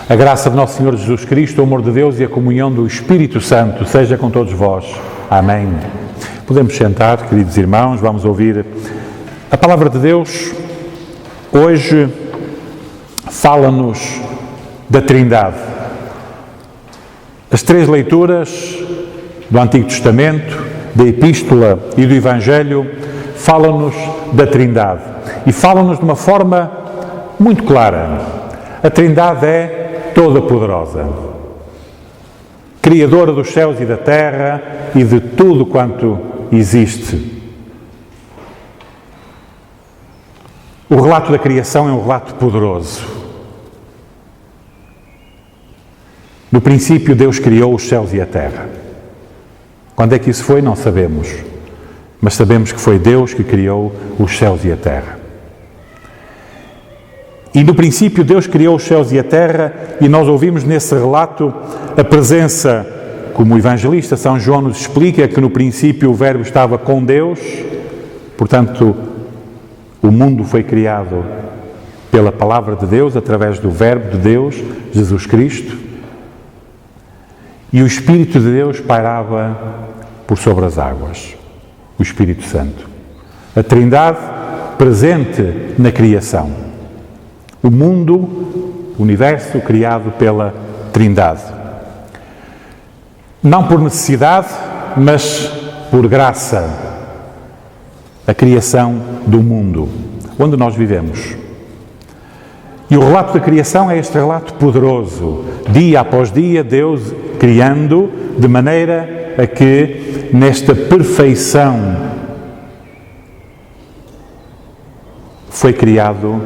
A graça de nosso Senhor Jesus Cristo, o amor de Deus e a comunhão do Espírito Santo seja com todos vós. Amém. Podemos sentar, queridos irmãos, vamos ouvir a palavra de Deus. Hoje fala-nos da Trindade. As três leituras do Antigo Testamento, da Epístola e do Evangelho falam-nos da Trindade e falam-nos de uma forma muito clara. A Trindade é toda-poderosa, Criadora dos céus e da terra e de tudo quanto existe. O relato da criação é um relato poderoso. No princípio, Deus criou os céus e a terra. Quando é que isso foi? Não sabemos. Mas sabemos que foi Deus que criou os céus e a terra. E no princípio Deus criou os céus e a terra, e nós ouvimos nesse relato a presença, como o evangelista São João nos explica, que no princípio o Verbo estava com Deus, portanto o mundo foi criado pela palavra de Deus, através do Verbo de Deus, Jesus Cristo, e o Espírito de Deus pairava por sobre as águas, o Espírito Santo. A Trindade presente na criação. O mundo, o universo criado pela Trindade. Não por necessidade, mas por graça. A criação do mundo, onde nós vivemos. E o relato da criação é este relato poderoso. Dia após dia, Deus criando, de maneira a que, nesta perfeição, foi criado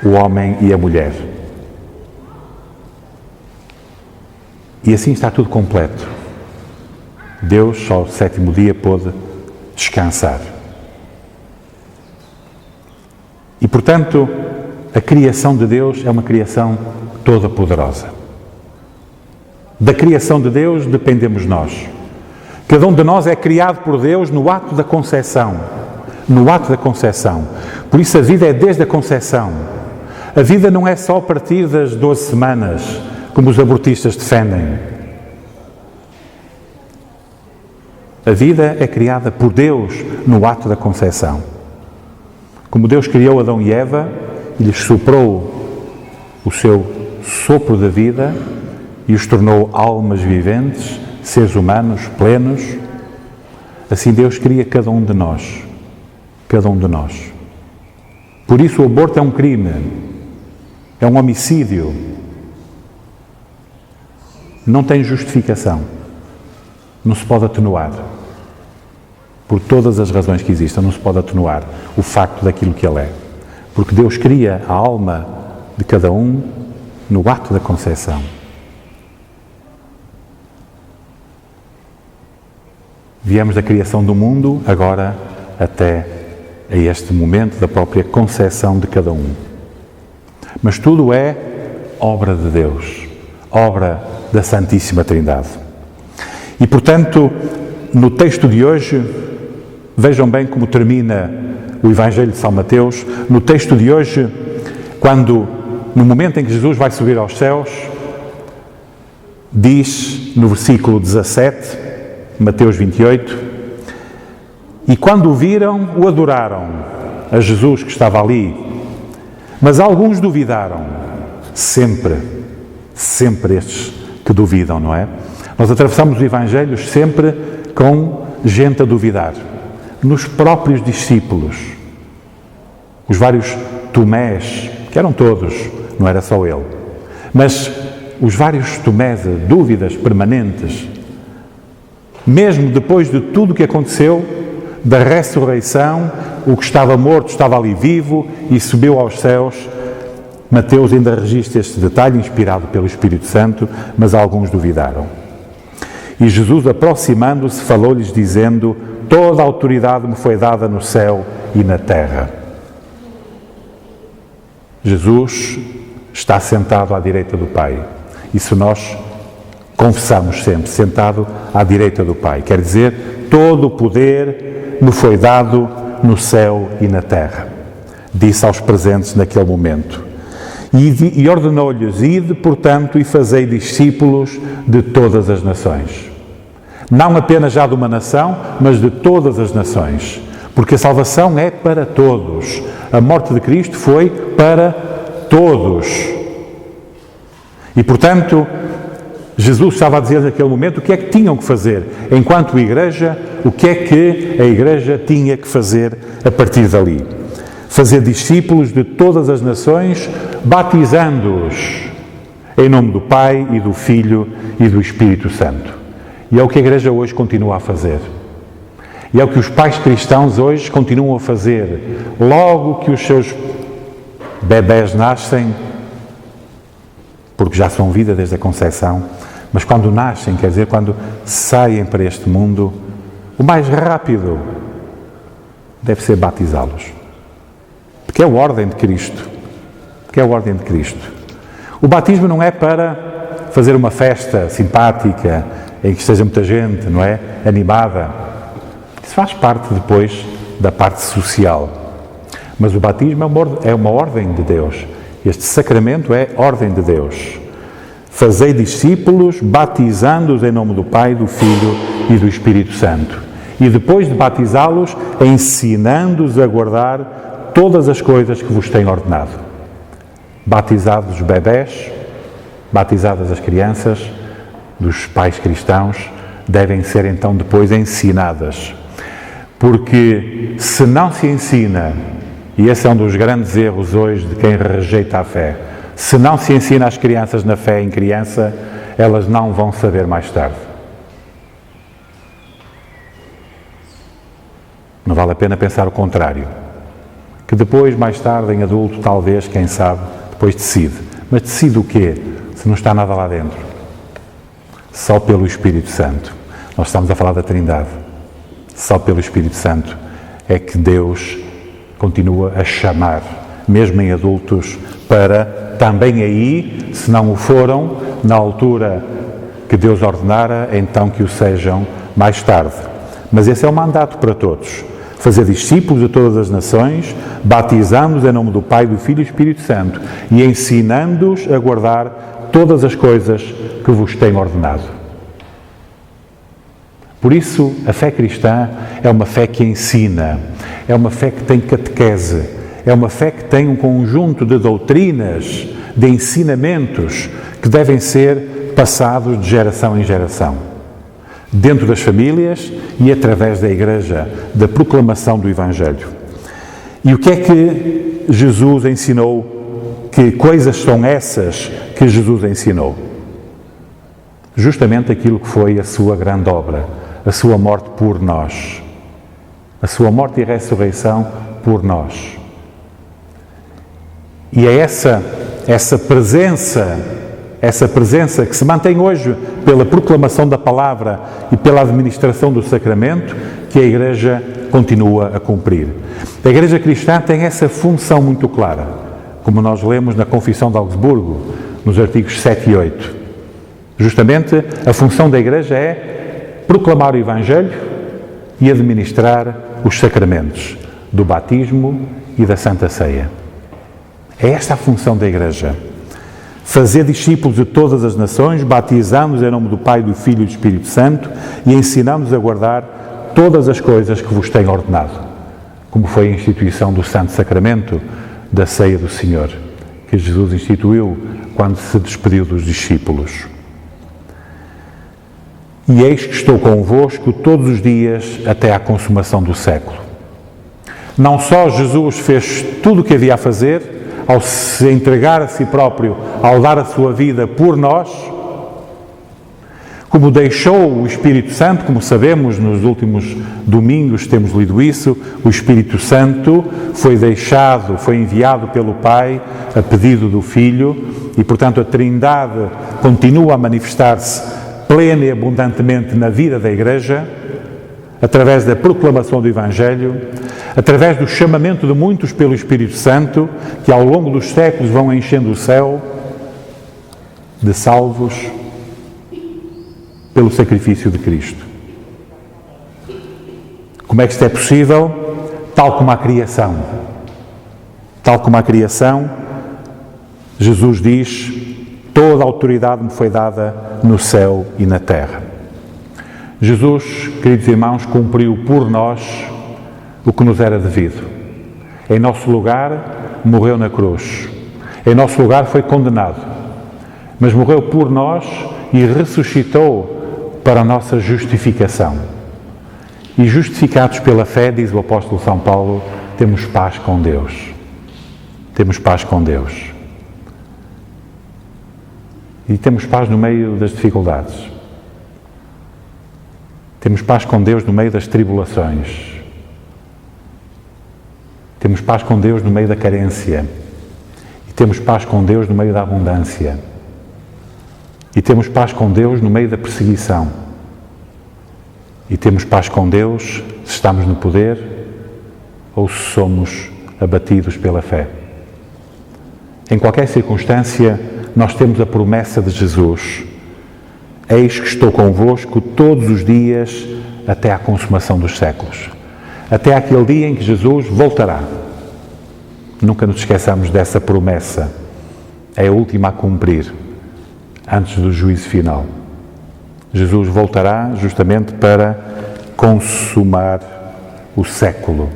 o homem e a mulher. E assim está tudo completo. Deus, só ao sétimo dia, pôde descansar. E, portanto, a criação de Deus é uma criação toda poderosa. Da criação de Deus dependemos nós. Cada um de nós é criado por Deus no ato da concepção. No ato da concepção. Por isso a vida é desde a concepção. A vida não é só a partir das 12 semanas, como os abortistas defendem. A vida é criada por Deus no ato da concepção. Como Deus criou Adão e Eva e lhes soprou o seu sopro da vida e os tornou almas viventes, seres humanos plenos, assim Deus cria cada um de nós. Cada um de nós. Por isso o aborto é um crime. É um homicídio. Não tem justificação. Não se pode atenuar. Por todas as razões que existem, não se pode atenuar o facto daquilo que ele é. Porque Deus cria a alma de cada um no ato da concepção. Viemos da criação do mundo, agora até a este momento da própria concepção de cada um. Mas tudo é obra de Deus, obra da Santíssima Trindade. E, portanto, no texto de hoje, vejam bem como termina o Evangelho de São Mateus. No texto de hoje, quando, no momento em que Jesus vai subir aos céus, diz no versículo 17, Mateus 28, e quando o viram, o adoraram, a Jesus que estava ali. Mas alguns duvidaram, sempre estes que duvidam, não é? Nós atravessamos os Evangelhos sempre com gente a duvidar, nos próprios discípulos, os vários Tomés, que eram todos, não era só ele, mas os vários Tomés, dúvidas permanentes, mesmo depois de tudo o que aconteceu, da ressurreição, o que estava morto estava ali vivo e subiu aos céus. Mateus ainda registra este detalhe, inspirado pelo Espírito Santo, mas alguns duvidaram. E Jesus, aproximando-se, falou-lhes dizendo: toda a autoridade me foi dada no céu e na terra. Jesus está sentado à direita do Pai. Isso nós confessamos sempre, sentado à direita do Pai. Quer dizer, todo o poder me foi dado no céu e na terra, disse aos presentes naquele momento. E ordenou-lhes: ide, portanto, e fazei discípulos de todas as nações. Não apenas já de uma nação, mas de todas as nações. Porque a salvação é para todos. A morte de Cristo foi para todos. E, portanto, Jesus estava a dizer naquele momento o que é que tinham que fazer. Enquanto igreja, o que é que a igreja tinha que fazer a partir dali? Fazer discípulos de todas as nações, batizando-os em nome do Pai e do Filho e do Espírito Santo. E é o que a igreja hoje continua a fazer. E é o que os pais cristãos hoje continuam a fazer. Logo que os seus bebés nascem, porque já são vida desde a concepção, mas quando nascem, quer dizer, quando saem para este mundo, o mais rápido deve ser batizá-los. Porque é a ordem de Cristo. Porque é a ordem de Cristo. O batismo não é para fazer uma festa simpática, em que esteja muita gente, não é? Animada. Isso faz parte depois da parte social. Mas o batismo é uma ordem de Deus. Este sacramento é ordem de Deus. Fazei discípulos, batizando-os em nome do Pai, do Filho e do Espírito Santo. E depois de batizá-los, ensinando-os a guardar todas as coisas que vos tenho ordenado. Batizados os bebés, batizadas as crianças dos pais cristãos, devem ser então depois ensinadas. Porque se não se ensina, e esse é um dos grandes erros hoje de quem rejeita a fé, se não se ensina as crianças na fé em criança, elas não vão saber mais tarde. Não vale a pena pensar o contrário. Que depois, mais tarde, em adulto, talvez, quem sabe, depois decide. Mas decide o quê? Se não está nada lá dentro. Só pelo Espírito Santo. Nós estamos a falar da Trindade. Só pelo Espírito Santo é que Deus continua a chamar, mesmo em adultos, para também aí, se não o foram, na altura que Deus ordenara, então que o sejam mais tarde. Mas esse é o mandato para todos. Fazer discípulos de todas as nações, batizando-os em nome do Pai, do Filho e do Espírito Santo e ensinando-os a guardar todas as coisas que vos tenho ordenado. Por isso, a fé cristã é uma fé que ensina, é uma fé que tem catequese, é uma fé que tem um conjunto de doutrinas, de ensinamentos que devem ser passados de geração em geração, dentro das famílias e através da Igreja, da proclamação do Evangelho. E o que é que Jesus ensinou? Que coisas são essas que Jesus ensinou? Justamente aquilo que foi a sua grande obra, a sua morte por nós, a sua morte e ressurreição por nós. E é essa presença que se mantém hoje pela proclamação da palavra e pela administração do sacramento que a Igreja continua a cumprir. A Igreja cristã tem essa função muito clara, como nós lemos na Confissão de Augsburgo, nos artigos 7 e 8. Justamente a função da Igreja é proclamar o Evangelho e administrar os sacramentos do batismo e da Santa Ceia. É esta a função da Igreja. Fazer discípulos de todas as nações, batizando-os em nome do Pai, do Filho e do Espírito Santo e ensinando-os a guardar todas as coisas que vos tenho ordenado, como foi a instituição do Santo Sacramento da Ceia do Senhor, que Jesus instituiu quando se despediu dos discípulos. E eis que estou convosco todos os dias até à consumação do século. Não só Jesus fez tudo o que havia a fazer, ao se entregar a si próprio, ao dar a sua vida por nós, como deixou o Espírito Santo, como sabemos, nos últimos domingos temos lido isso, o Espírito Santo foi enviado pelo Pai a pedido do Filho e, portanto, a Trindade continua a manifestar-se plena e abundantemente na vida da Igreja, através da proclamação do Evangelho, através do chamamento de muitos pelo Espírito Santo, que ao longo dos séculos vão enchendo o céu de salvos pelo sacrifício de Cristo. Como é que isto é possível? Tal como a criação. Tal como a criação, Jesus diz: toda a autoridade me foi dada no céu e na terra. Jesus, queridos irmãos, cumpriu por nós o que nos era devido. Em nosso lugar, morreu na cruz. Em nosso lugar foi condenado. Mas morreu por nós e ressuscitou para a nossa justificação. E justificados pela fé, diz o apóstolo São Paulo, temos paz com Deus. Temos paz com Deus. E temos paz no meio das dificuldades. Temos paz com Deus no meio das tribulações. Temos paz com Deus no meio da carência. E temos paz com Deus no meio da abundância. E temos paz com Deus no meio da perseguição. E temos paz com Deus se estamos no poder ou se somos abatidos pela fé. Em qualquer circunstância, nós temos a promessa de Jesus: eis que estou convosco todos os dias até à consumação dos séculos. Até aquele dia em que Jesus voltará. Nunca nos esqueçamos dessa promessa. É a última a cumprir, antes do juízo final. Jesus voltará justamente para consumar o século,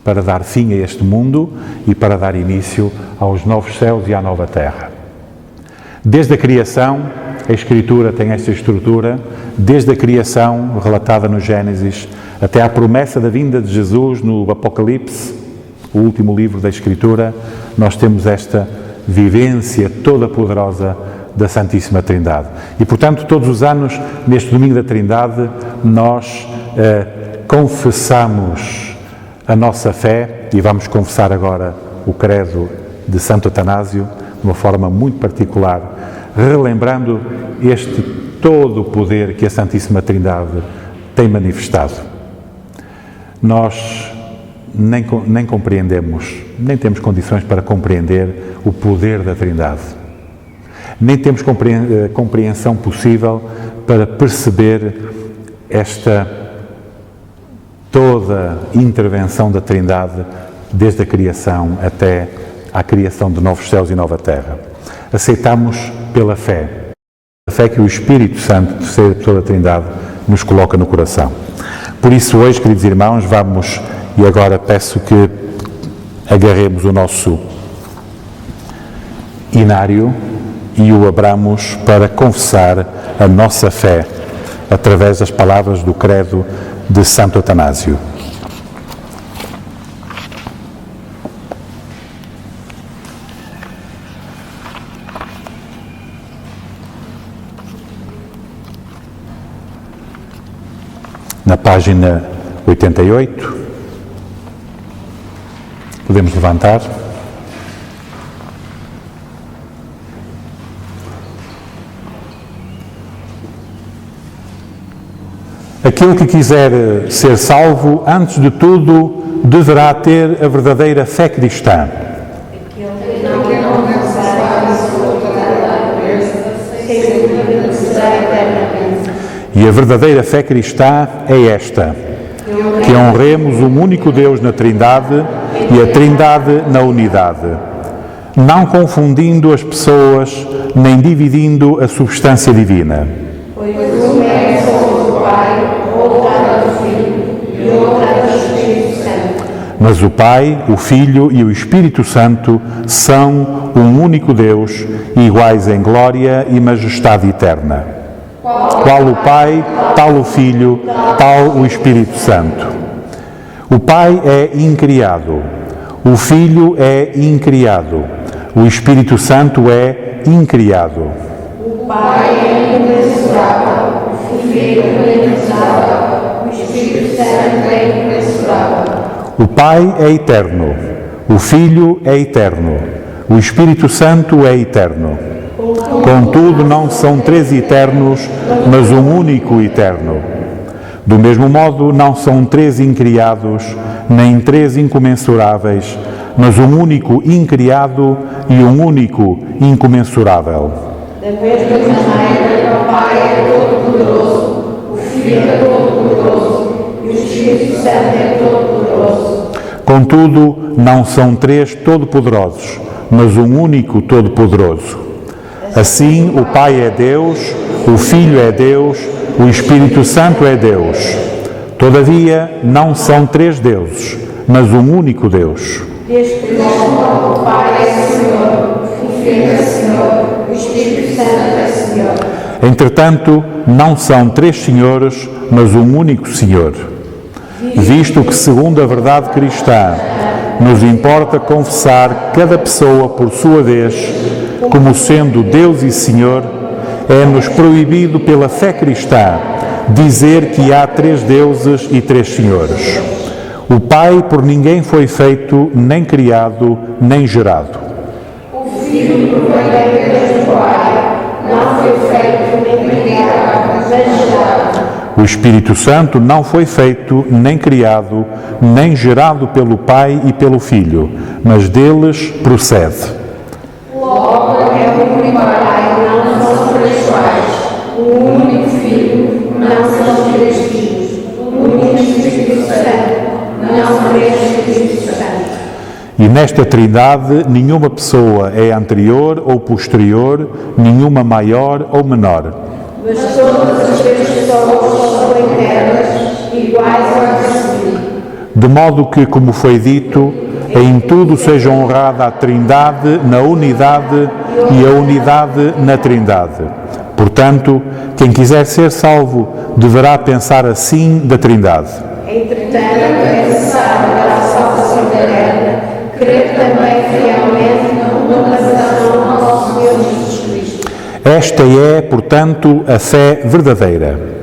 para dar fim a este mundo e para dar início aos novos céus e à nova terra. Desde a criação, a Escritura tem esta estrutura, desde a criação, relatada no Gênesis, até à promessa da vinda de Jesus no Apocalipse, o último livro da Escritura, nós temos esta vivência toda poderosa da Santíssima Trindade. E, portanto, todos os anos, neste Domingo da Trindade, nós confessamos a nossa fé e vamos confessar agora o credo de Santo Atanásio, de uma forma muito particular, relembrando este todo o poder que a Santíssima Trindade tem manifestado. Nós nem compreendemos, nem temos condições para compreender o poder da Trindade. Nem temos compreensão possível para perceber esta toda intervenção da Trindade desde a criação até à criação de novos céus e nova terra. Aceitamos pela fé, a fé que o Espírito Santo, terceira pessoa da Trindade, nos coloca no coração. Por isso hoje, queridos irmãos, vamos, e agora peço que agarremos o nosso inário e o abramos para confessar a nossa fé através das palavras do credo de Santo Atanásio. Na página 88, podemos levantar. Aquele que quiser ser salvo, antes de tudo, deverá ter a verdadeira fé cristã. E a verdadeira fé cristã é esta: que honremos o único Deus na Trindade e a Trindade na unidade, não confundindo as pessoas, nem dividindo a substância divina. Pois um é o Pai, outrora o Filho e outrora o Espírito Santo. Mas o Pai, o Filho e o Espírito Santo são um único Deus, iguais em glória e majestade eterna. Qual o Pai, tal o Filho, tal o Espírito Santo. O Pai é incriado, o Filho é incriado, o Espírito Santo é incriado. O Pai é imensurável, o Filho é imensurável, o Espírito Santo é imensurável. O Pai é eterno, o Filho é eterno, o Espírito Santo é eterno. Contudo, não são três eternos, mas um único eterno. Do mesmo modo, não são três incriados, nem três incomensuráveis, mas um único incriado e um único incomensurável. Da mesma maneira, o Pai é todo-poderoso, o Filho é todo-poderoso e o Espírito Santo é todo-poderoso. Contudo, não são três todo-poderosos, mas um único Todo-Poderoso. Assim, o Pai é Deus, o Filho é Deus, o Espírito Santo é Deus. Todavia, não são três deuses, mas um único Deus. Deste modo, o Pai é Senhor, o Filho é Senhor, o Espírito Santo é Senhor. Entretanto, não são três senhores, mas um único Senhor. Visto que, segundo a verdade cristã, nos importa confessar cada pessoa por sua vez, como sendo Deus e Senhor, é-nos proibido pela fé cristã dizer que há três deuses e três senhores. O Pai por ninguém foi feito, nem criado, nem gerado. O Filho provém da Deus do Pai, não foi feito, nem criado, nem gerado. O Espírito Santo não foi feito, nem criado, nem gerado pelo Pai e pelo Filho, mas deles procede. Logo, é o único Pai, não são três pais. O único Filho, não são três filhos. O único Espírito Santo, não são três Espíritos Santos. E nesta Trindade, nenhuma pessoa é anterior ou posterior, nenhuma maior ou menor. Mas todas as pessoas são eternas, iguais a Cristo. De modo que, como foi dito, em tudo seja honrada a Trindade na unidade e a unidade na Trindade. Portanto, quem quiser ser salvo deverá pensar assim da Trindade. Entretanto, é necessário para a salvação eterna crer também fielmente na encarnação do nosso Senhor Jesus Cristo. Esta é, portanto, a fé verdadeira.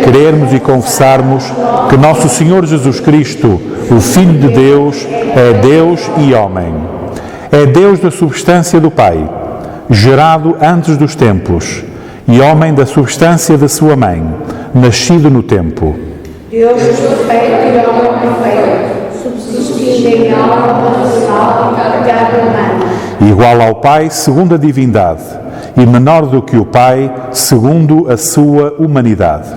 Crermos e confessarmos que nosso Senhor Jesus Cristo, o Filho de Deus, é Deus e homem. É Deus da substância do Pai, gerado antes dos tempos, e homem da substância da sua mãe, nascido no tempo. Deus perfeito e homem perfeito, subsistindo em alma racional e carregado humana. Igual ao Pai segundo a divindade, e menor do que o Pai segundo a sua humanidade.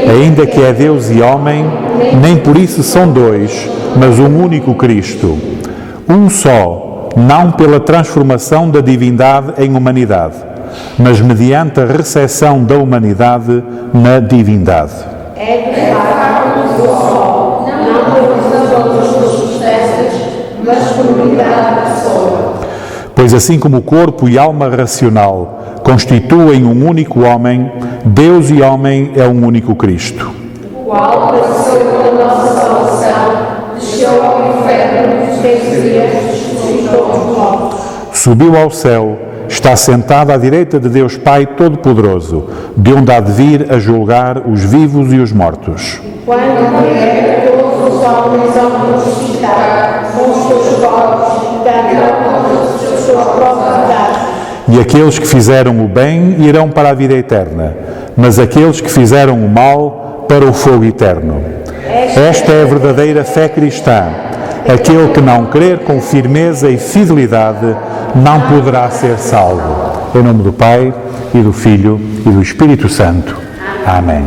Ainda que é Deus e homem, nem por isso são dois, mas um único Cristo. Um só, não pela transformação da divindade em humanidade, mas mediante a recepção da humanidade na divindade. É de fato um só, não pelas outras substâncias, mas por unidade da pessoa. Pois assim como o corpo e alma racional constituem um único homem, Deus e homem é um único Cristo. O qual padeceu pela nossa salvação, desceu ao inferno nos 3 dias, ressuscitou dos mortos. Subiu ao céu, está sentado à direita de Deus Pai Todo-Poderoso, de onde há de vir a julgar os vivos e os mortos. Quando vier, todos os homens vão ressuscitar com os seus corpos e darão conta dos seus próprios dados. E aqueles que fizeram o bem irão para a vida eterna, mas aqueles que fizeram o mal para o fogo eterno. Esta é a verdadeira fé cristã. Aquele que não crer com firmeza e fidelidade não poderá ser salvo. Em nome do Pai, e do Filho, e do Espírito Santo. Amém.